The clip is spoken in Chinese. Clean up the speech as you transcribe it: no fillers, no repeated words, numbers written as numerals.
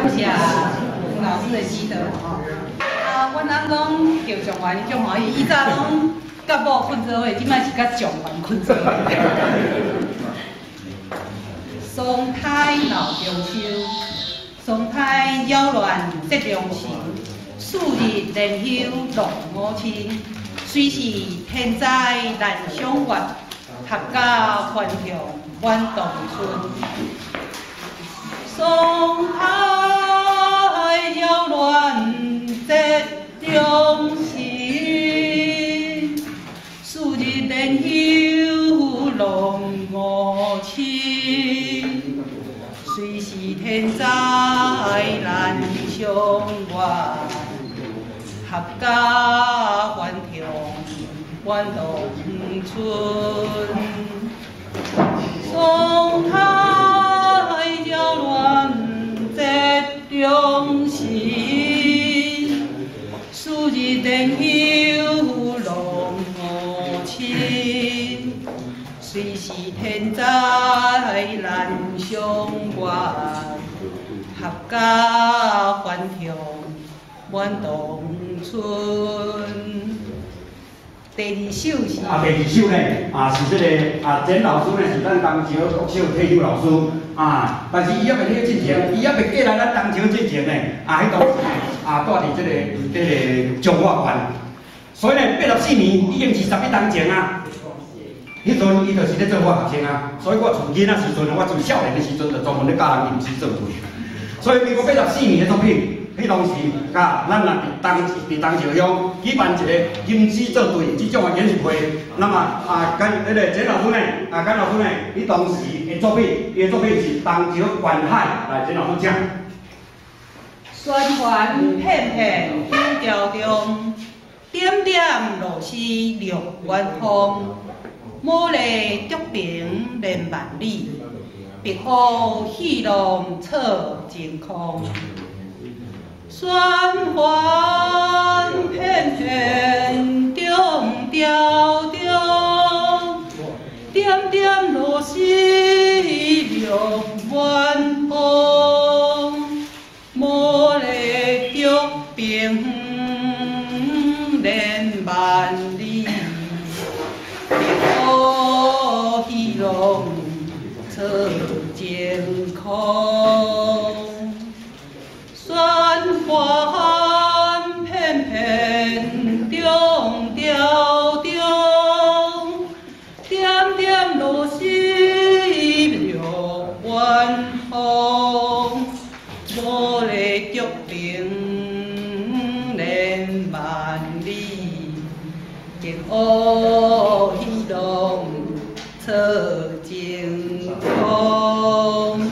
感谢吴老师的指导吼。阮翁拢叫状元，伊足欢喜。以前拢甲某困做伙，即摆是甲状元困做伙。松太闹中秋，松太扰乱节中时。数日连休龙母亲，虽是天灾难相怨，合家欢庆晚冬春。松太扰乱节中时，数日连休龙母亲。虽是天灾难相怨，合家欢庆晚冬春。松太扰乱节中时，数日连休龙母亲。虽是天灾难相怨，合家欢庆晚冬春。第二首是第二首呢是这个简老师呢是咱东石国小退休老师但是伊还袂去进前，伊还袂过来咱东石进前呢迄当时住伫这个中华县，所以呢84年已经是11年前啊。迄阵伊就是咧做我学生所以我从囡仔时阵我从少年的时阵就专门咧教人吟诗作对，所以民国84年的作品。迄当时，甲咱若伫东石乡举办一个吟诗作对这种的演习会，那么简老师呢，简老师呢，伊当时的作品，伊的作品是东石观海，来简老师讲。宣传片片有调中，点点落丝六远方。牡蛎竹屏连万里，白虎戏龙策晴空。宣传片片中调中，点点落丝六远方。牡蛎竹屏连万里，白虎戏龙策晴空。宣传片片中调中，点点落丝六远方。牡蛎竹屏连万里，白虎戏龙策晴空。